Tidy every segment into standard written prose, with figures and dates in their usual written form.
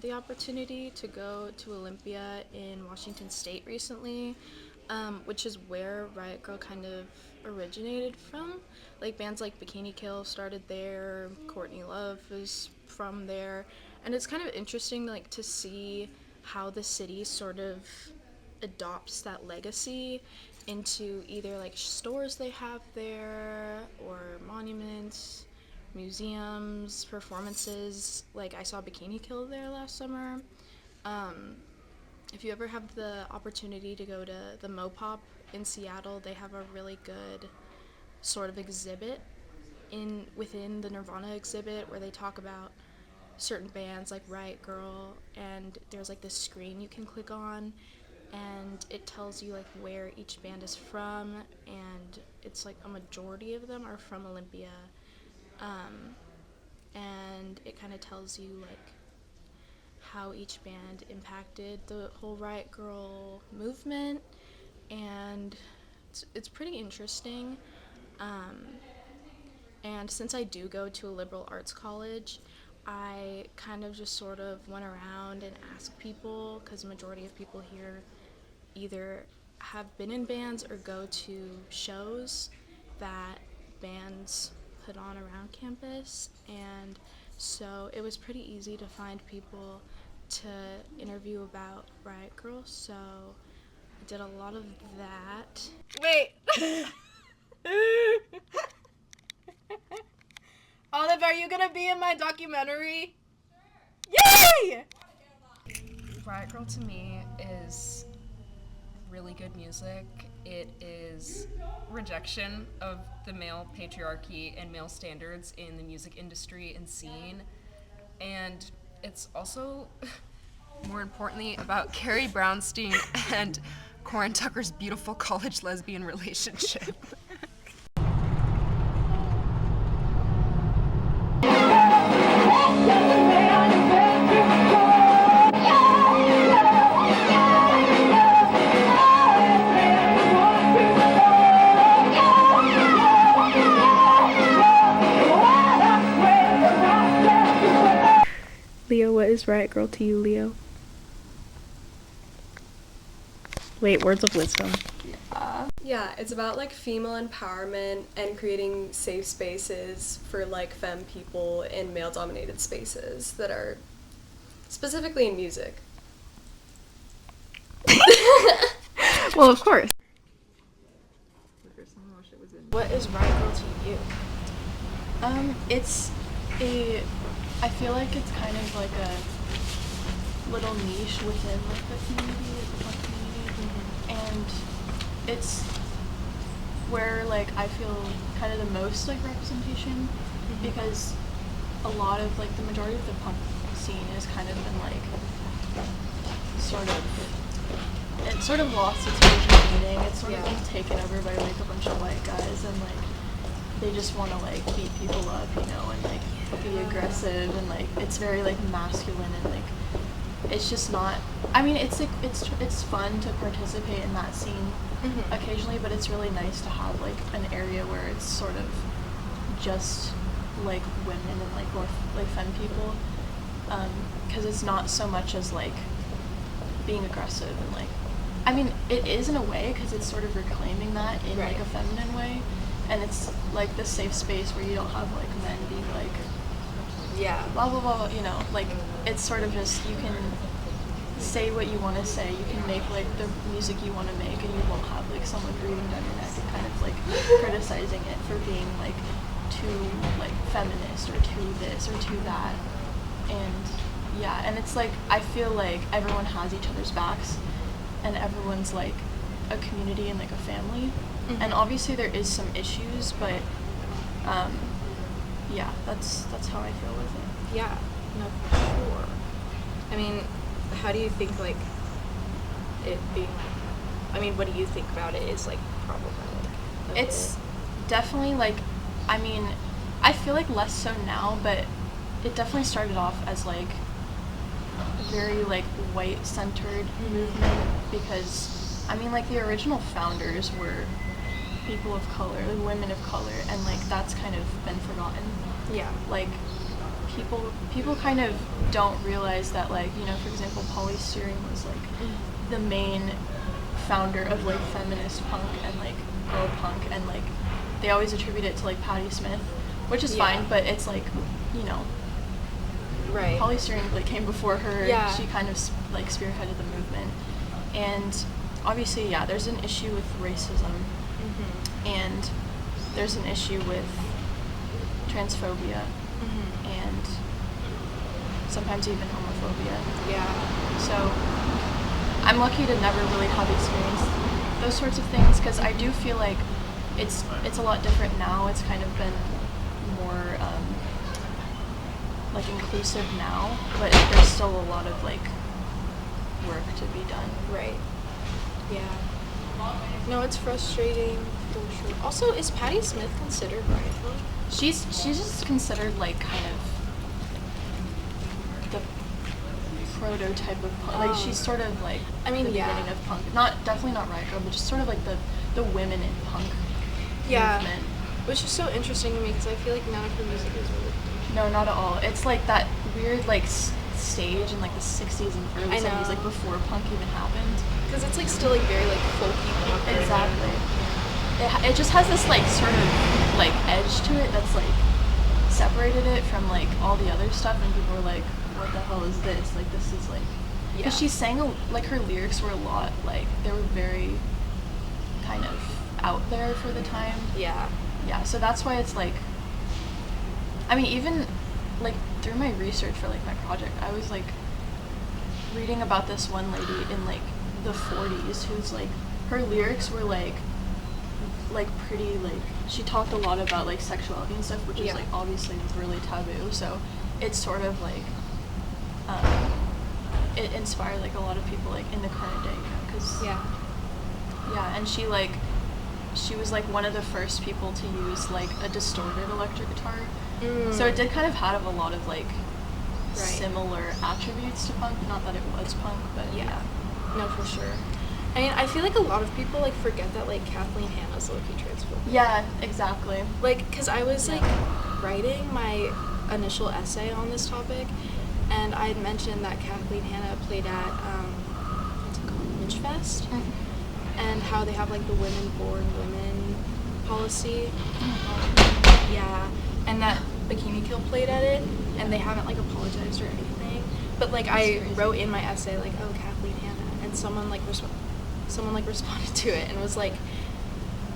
the opportunity to go to Olympia in Washington State recently, which is where Riot Grrrl kind of originated from. Like bands like Bikini Kill started there, Courtney Love is from there, and it's kind of interesting like to see how the city sort of adopts that legacy into either like stores they have there or monuments, museums, performances. Like I saw Bikini Kill there last summer. If you ever have the opportunity to go to the Mopop in Seattle, they have a really good sort of exhibit within the Nirvana exhibit where they talk about certain bands like Riot Grrrl, and there's like this screen you can click on and it tells you like where each band is from, and it's like a majority of them are from Olympia. And it kind of tells you like how each band impacted the whole Riot Grrrl movement, and it's pretty interesting. And since I do go to a liberal arts college, I kind of just sort of went around and asked people, because the majority of people here either have been in bands or go to shows that bands put on around campus, and so it was pretty easy to find people to interview about Riot Grrrl, so I did a lot of that. Wait! Olive, are you gonna be in my documentary? Yay! Riot Grrrl to me is really good music. It is rejection of the male patriarchy and male standards in the music industry and scene. And it's also, more importantly, about Carrie Brownstein and Corin Tucker's beautiful college lesbian relationship. Leo, what is Riot Grrrl to you, Leo? Wait, words of wisdom. Yeah, it's about like female empowerment and creating safe spaces for like femme people in male dominated spaces that are specifically in music. Well, of course. What is Riot Grrrl to you? I feel like it's kind of like a little niche within like the community, like the punk community, and it's where like I feel kind of the most like representation, because a lot of like the majority of the punk scene has kind of been like it sort of lost its original meaning. It's sort of been taken over by like a bunch of white guys, and like they just want to like beat people up, you know, and like be aggressive, and like it's very like masculine, and like it's just not. I mean, it's like it's fun to participate in that scene occasionally, but it's really nice to have like an area where it's sort of just like women and like more like femme people, because it's not so much as like being aggressive and like. I mean, it is in a way, because it's sort of reclaiming that in like a feminine way, and it's like this safe space where you don't have like men being like blah blah blah, you know, like it's sort of just you can say what you want to say, you can make like the music you want to make, and you won't have like someone breathing down your neck and kind of like criticizing it for being like too like feminist or too this or too that. And yeah, and it's like I feel like everyone has each other's backs, and everyone's like a community and like a family, and obviously there is some issues, but yeah, that's how I feel with it. Yeah, no, for sure. I mean, how do you think like it being I mean, what do you think about it is like problematic? It's definitely like, I mean, I feel like less so now, but it definitely started off as like very like white centered movement, because I mean like the original founders were people of color, like women of color, and like that's kind of been forgotten. Yeah. Like people kind of don't realize that, like, you know, for example, polystyrene was like the main founder of like feminist punk and like girl punk, and like they always attribute it to like Patti Smith, which is fine, but it's like, you know, Right. polystyrene like came before her. Yeah. She kind of like spearheaded the movement, and obviously, yeah, there's an issue with racism, and there's an issue with transphobia, and sometimes even homophobia. Yeah. So I'm lucky to never really have experienced those sorts of things, because I do feel like it's a lot different now. It's kind of been more like inclusive now, but there's still a lot of like work to be done. Right. Yeah. No, it's frustrating for sure. Also, is Patti Smith considered riot girl? She's just considered like kind of the prototype of punk. Like she's sort of like I mean, the yeah. beginning of punk. Definitely not riot girl, but just sort of like the women in punk movement. Which is so interesting to me because I feel like none of her music is really. No, not at all. It's like that weird like stage in like the 60s and early I know. 70s, like before punk even happened. Because it's like still like very like folky pop. Exactly. It just has this like sort of like edge to it that's like separated it from like all the other stuff, and people were like, what the hell is this? Like this is like, because she sang like her lyrics were a lot like, they were very kind of out there for the time. Yeah. Yeah, so that's why it's like, I mean, even like through my research for like my project, I was like reading about this one lady in like the 40s who's like, her lyrics were like pretty like, she talked a lot about like sexuality and stuff, which is like obviously really taboo, so it's sort of like it inspired like a lot of people like in the current day, you know, because and she was like one of the first people to use like a distorted electric guitar. So it did kind of have a lot of like similar attributes to punk. Not that it was punk, but No, for sure. I mean, I feel like a lot of people like forget that like Kathleen Hanna's low-key transphobic. Yeah, exactly. Like, cause I was like writing my initial essay on this topic, and I had mentioned that Kathleen Hanna played at what's it called, Midgefest, and how they have like the women born women policy. Yeah, and that Bikini Kill played at it, and they haven't like apologized or anything. But like I wrote in my essay like, oh, Kathleen Hanna, and someone responded to it and was like,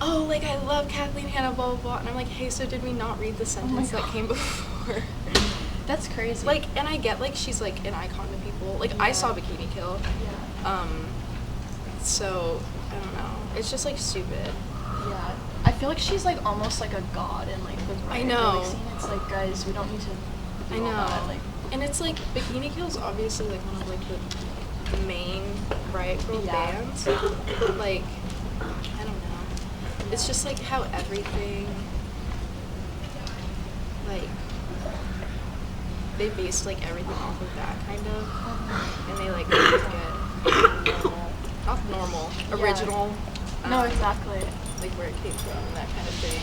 oh, like I love Kathleen Hanna, blah blah blah. And I'm like, hey, so did we not read the sentence that came before? That's crazy. Like, and I get like she's like an icon to people. Like I saw Bikini Kill. So I don't know. It's just like stupid. Yeah. I feel like she's like almost like a god in like the riot girl scene. It's like, guys, we don't need to do all that. Like, and it's like Bikini Kill's obviously like one of like the main riot girl bands. But like, I don't know. It's just like how everything like they based like everything off of that kind of, and they like make it not normal, original. No, exactly. Like where it came from and that kind of thing.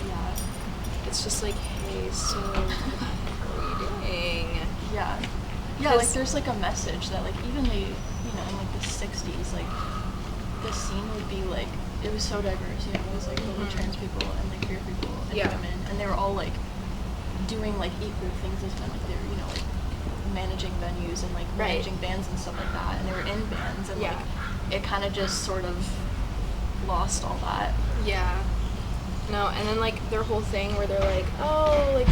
Yeah. It's just like, hey, so what are you doing? Yeah. Yeah, like there's like a message that like even they, you know, in like the 60s, like the scene would be like, it was so diverse, you know, it was like only trans people and like queer people and women, and they were all like doing like equal things as men. Like they were, you know, like managing venues and like managing bands and stuff like that, and they were in bands, and like it kind of just sort of lost all that. Yeah. No, and then like their whole thing where they're like, oh, like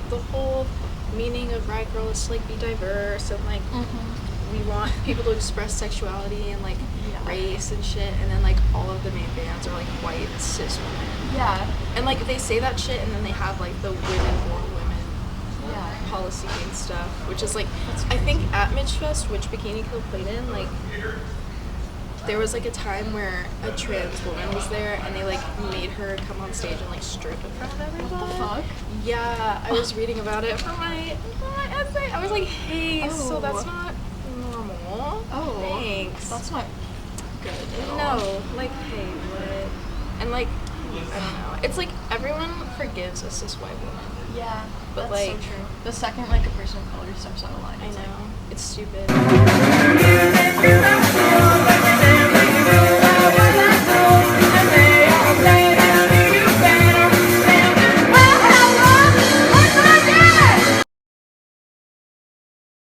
the whole meaning of riot girl is to like be diverse, and like we want people to express sexuality and like race and shit, and then like all of the main bands are like white cis women. Yeah. And like they say that shit, and then they have like the women born women policy and stuff, which is like, I think at Midgefest, which Bikini Kill played in, like there was like a time where a trans woman was there, and they like made her come on stage and like strip in front of everybody. What the fuck? Yeah, I was reading about it for my essay. I was like, hey, so that's not normal. Oh, thanks. That's not good at all. No, like, hey, what? And like I don't know. It's like everyone forgives a cis white woman. Yeah, But, that's so like- true. The second like a person of color steps out of line, I it's like, know. It's stupid.